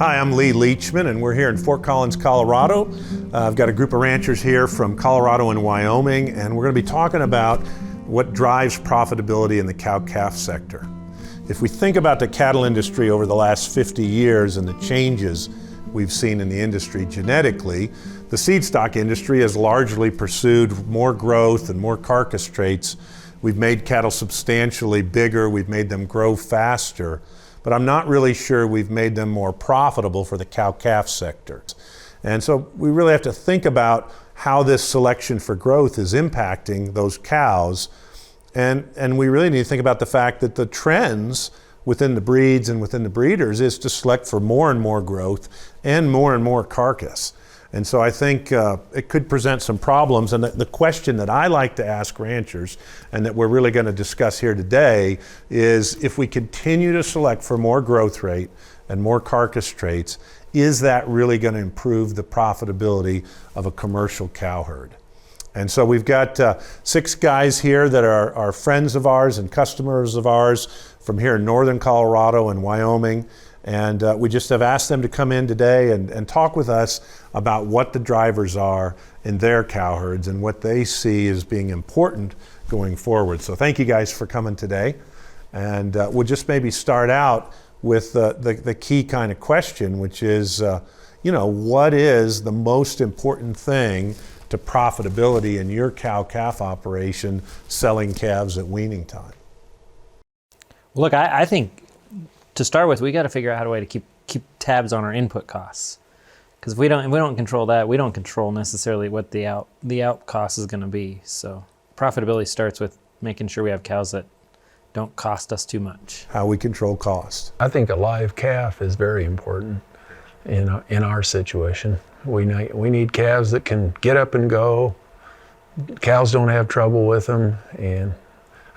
Hi, I'm Lee Leachman, and we're here in Fort Collins, Colorado. I've got a group of ranchers here from Colorado and Wyoming, and we're going to be talking about what drives profitability in the cow-calf sector. If we think about the cattle industry over the last 50 years and the changes we've seen in the industry genetically, the seed stock industry has largely pursued more growth and more carcass traits. We've made cattle substantially bigger, we've made them grow faster, but I'm not really sure we've made them more profitable for the cow-calf sector. And so we really have to think about how this selection for growth is impacting those cows. And we really need to think about the fact that the trends within the breeds and within the breeders is to select for more and more growth and more carcass. And so I think it could present some problems. And the question that I like to ask ranchers, and that we're really going to discuss here today, is if we continue to select for more growth rate and more carcass traits, is that really going to improve the profitability of a commercial cow herd? And so we've got 6 guys here that are friends of ours and customers of ours from here in northern Colorado and Wyoming. And we just have asked them to come in today and talk with us about what the drivers are in their cow herds and what they see as being important going forward. So thank you guys for coming today. And we'll just maybe start out with the key kind of question, which is, what is the most important thing to profitability in your cow-calf operation selling calves at weaning time? Look, I think to start with, we got to figure out how to keep tabs on our input costs. Because if we don't control that, we don't control necessarily what the out cost is going to be. So profitability starts with making sure we have cows that don't cost us too much. How we control cost. I think a live calf is very important in our situation. We need calves that can get up and go. Cows don't have trouble with them, and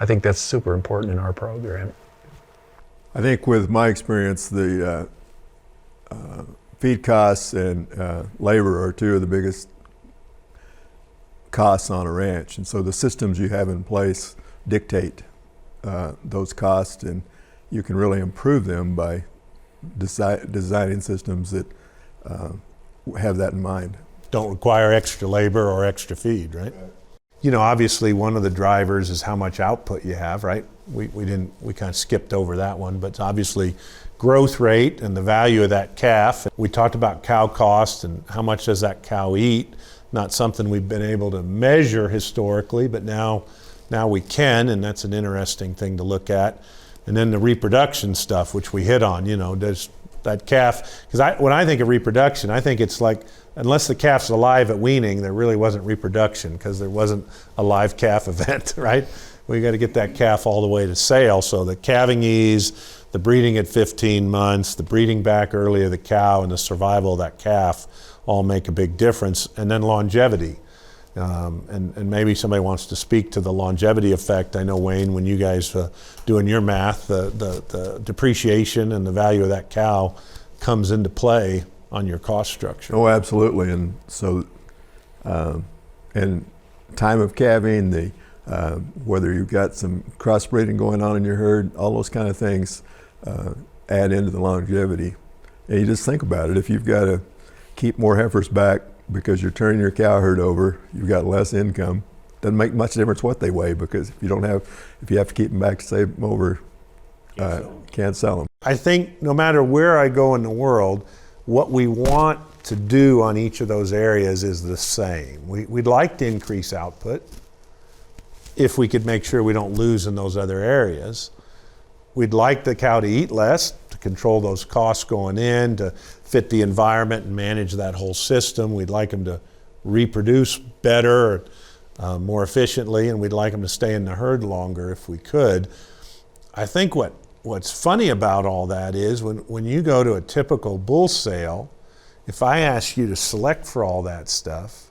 I think that's super important in our program. I think with my experience, the feed costs and labor are 2 of the biggest costs on a ranch. And so the systems you have in place dictate those costs, and you can really improve them by designing systems that have that in mind. Don't require extra labor or extra feed, right? Obviously one of the drivers is how much output you have, right? We kind of skipped over that one, but obviously growth rate and the value of that calf. We talked about cow cost and how much does that cow eat. Not something we've been able to measure historically, but now we can, and that's an interesting thing to look at. And then the reproduction stuff, which we hit on, does that calf, because when I think of reproduction, I think it's like, unless the calf's alive at weaning, there really wasn't reproduction, because there wasn't a live calf event, right? We got to get that calf all the way to sale. So the calving ease, the breeding at 15 months, the breeding back early of the cow, and the survival of that calf all make a big difference. And then longevity. And maybe somebody wants to speak to the longevity effect. I know, Wayne, when you guys doing your math, the depreciation and the value of that cow comes into play on your cost structure. Oh, absolutely. And so, and time of calving, whether you've got some crossbreeding going on in your herd, all those kind of things add into the longevity. And you just think about it. If you've got to keep more heifers back because you're turning your cow herd over, you've got less income. Doesn't make much difference what they weigh, because if you have to keep them back to save them over, can't sell them. I think no matter where I go in the world, what we want to do on each of those areas is the same. We'd like to increase output if we could make sure we don't lose in those other areas. We'd like the cow to eat less, to control those costs going in, to fit the environment and manage that whole system. We'd like them to reproduce better, more efficiently, and we'd like them to stay in the herd longer if we could. I think what's funny about all that is when you go to a typical bull sale, if I ask you to select for all that stuff,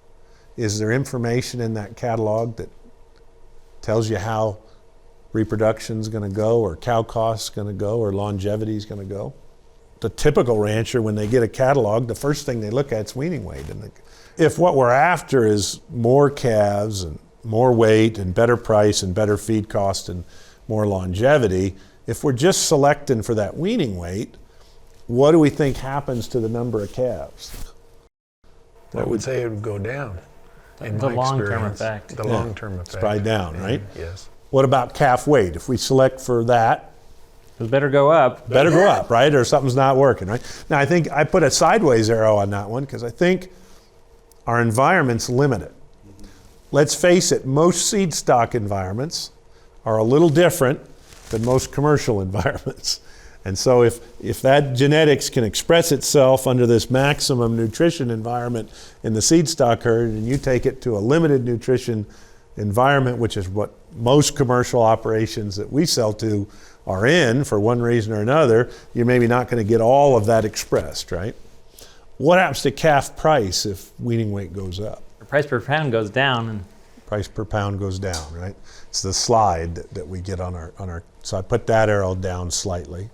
is there information in that catalog that tells you how reproduction's going to go, or cow cost's going to go, or longevity's going to go? The typical rancher, when they get a catalog, the first thing they look at is weaning weight. And if what we're after is more calves and more weight and better price and better feed cost and more longevity, if we're just selecting for that weaning weight, what do we think happens to the number of calves? I would say it would go down. In The my long-term experience. effect. The Yeah. long-term effect. It's probably down, right? Yes. What about calf weight? If we select for that, It better go up. better go up, right? Or something's not working, right? Now, I think I put a sideways arrow on that one because I think our environment's limited. Let's face it, most seed stock environments are a little different than most commercial environments. And so if that genetics can express itself under this maximum nutrition environment in the seed stock herd, and you take it to a limited nutrition environment, which is what most commercial operations that we sell to are in for one reason or another, you're maybe not going to get all of that expressed, right? What happens to calf price if weaning weight goes up? The price per pound goes down, and Price per pound goes down, right? It's the slide that we get on our, so I put that arrow down slightly.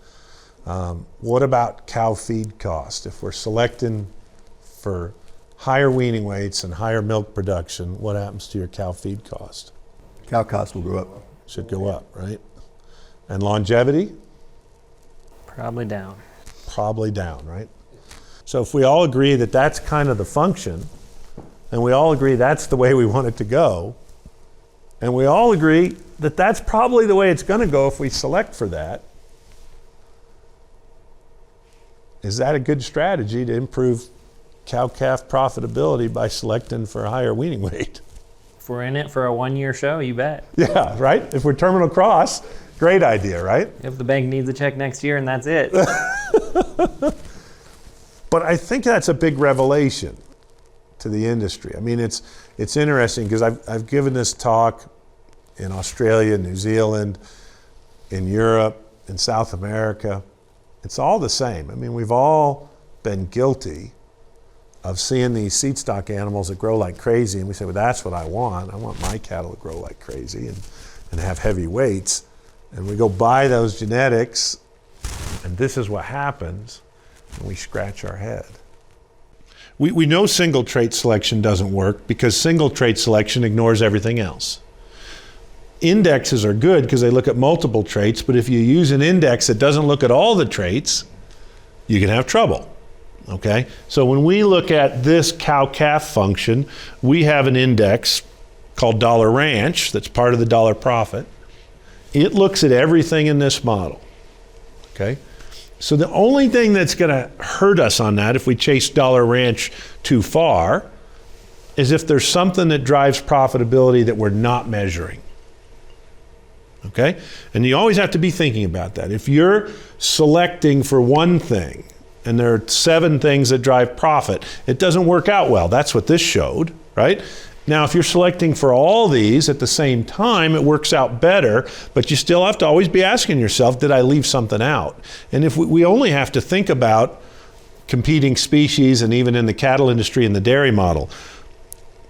What about cow feed cost? If we're selecting for higher weaning weights and higher milk production, what happens to your cow feed cost? Cow cost will go up. Should go up, right? And longevity? probably down. Probably down, right? So if we all agree that that's kind of the function, and we all agree that's the way we want it to go, and we all agree that that's probably the way it's going to go if we select for that, is that a good strategy to improve cow-calf profitability by selecting for a higher weaning weight? If we're in it for a one-year show, you bet. Yeah, right? If we're terminal cross, great idea, right? If the bank needs a check next year and that's it. But I think that's a big revelation to the industry. I mean, it's interesting because I've given this talk in Australia, New Zealand, in Europe, in South America. It's all the same. I mean, we've all been guilty of seeing these seed stock animals that grow like crazy, and we say, well, that's what I want. I want my cattle to grow like crazy and have heavy weights. And we go buy those genetics, and this is what happens, and we scratch our head. We know single trait selection doesn't work because single trait selection ignores everything else. Indexes are good because they look at multiple traits, but if you use an index that doesn't look at all the traits, you can have trouble. Okay? So when we look at this cow-calf function, we have an index called dollar ranch that's part of the dollar profit. It looks at everything in this model. Okay? So the only thing that's going to hurt us on that if we chase dollar ranch too far is if there's something that drives profitability that we're not measuring. Okay? And you always have to be thinking about that. If you're selecting for one thing and there are 7 things that drive profit, it doesn't work out well. That's what this showed, right? Now, if you're selecting for all these at the same time, it works out better, but you still have to always be asking yourself, did I leave something out? And if we only have to think about competing species, and even in the cattle industry and the dairy model,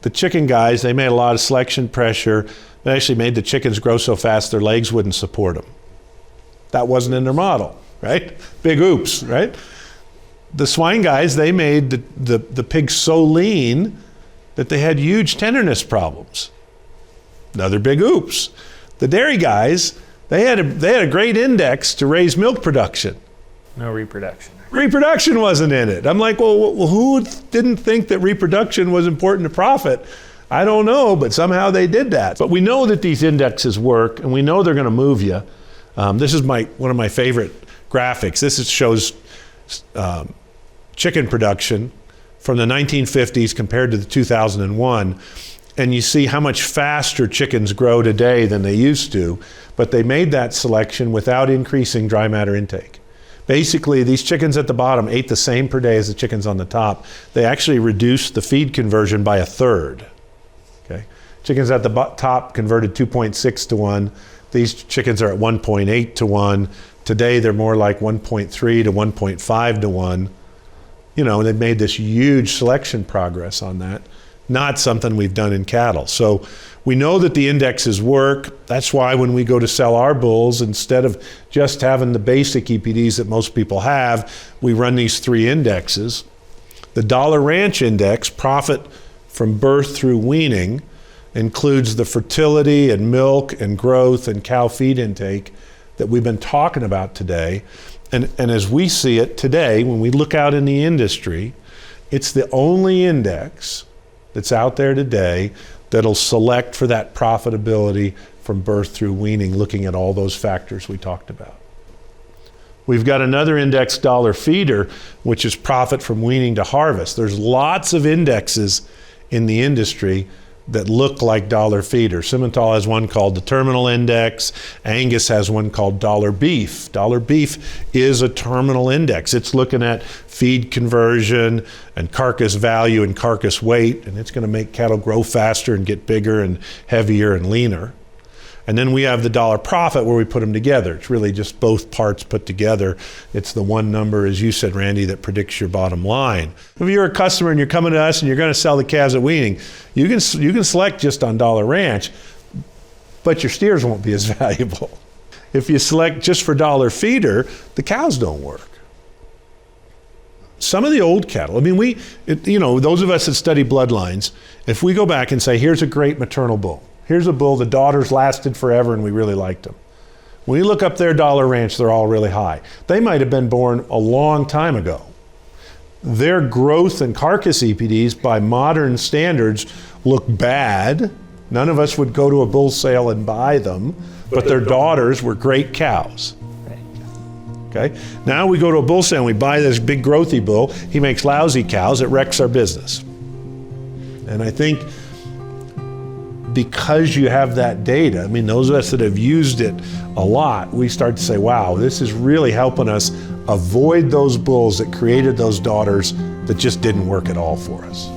the chicken guys, they made a lot of selection pressure. They actually made the chickens grow so fast their legs wouldn't support them. That wasn't in their model, right? Big oops, right? The swine guys, they made the pigs so lean that they had huge tenderness problems. Another big oops. The dairy guys, they had a great index to raise milk production. No reproduction. Reproduction wasn't in it. I'm like, well, who didn't think that reproduction was important to profit? I don't know, but somehow they did that. But we know that these indexes work, and we know they're going to move you. This is one of my favorite graphics. This shows chicken production from the 1950s compared to the 2001, and you see how much faster chickens grow today than they used to, but they made that selection without increasing dry matter intake. Basically, these chickens at the bottom ate the same per day as the chickens on the top. They actually reduced the feed conversion by 1/3. Okay? Chickens at the top converted 2.6 to 1. These chickens are at 1.8 to 1. Today, they're more like 1.3 to 1.5 to 1. You know, and they've made this huge selection progress on that. Not something we've done in cattle. So we know that the indexes work. That's why when we go to sell our bulls, instead of just having the basic EPDs that most people have, we run these 3 indexes. The dollar ranch index, profit from birth through weaning, includes the fertility and milk and growth and cow feed intake that we've been talking about today. And as we see it today, when we look out in the industry, it's the only index that's out there today that'll select for that profitability from birth through weaning, looking at all those factors we talked about. We've got another index, dollar feeder, which is profit from weaning to harvest. There's lots of indexes in the industry that look like dollar feeder. Simmental has one called the terminal index. Angus has one called dollar beef. Dollar beef is a terminal index. It's looking at feed conversion and carcass value and carcass weight, and it's going to make cattle grow faster and get bigger and heavier and leaner. And then we have the dollar profit where we put them together. It's really just both parts put together. It's the one number, as you said, Randy, that predicts your bottom line. If you're a customer and you're coming to us and you're going to sell the calves at weaning, you can select just on dollar ranch, but your steers won't be as valuable. If you select just for dollar feeder, the cows don't work. Some of the old cattle, I mean, those of us that study bloodlines, if we go back and say, here's a great maternal bull, here's a bull, the daughters lasted forever and we really liked them. When you look up their dollar ranch, they're all really high. They might have been born a long time ago. Their growth and carcass EPDs by modern standards look bad. None of us would go to a bull sale and buy them, but their daughters were great cows. Okay? Now we go to a bull sale and we buy this big growthy bull. He makes lousy cows. It wrecks our business. And I think because you have that data, I mean, those of us that have used it a lot, we start to say, wow, this is really helping us avoid those bulls that created those daughters that just didn't work at all for us.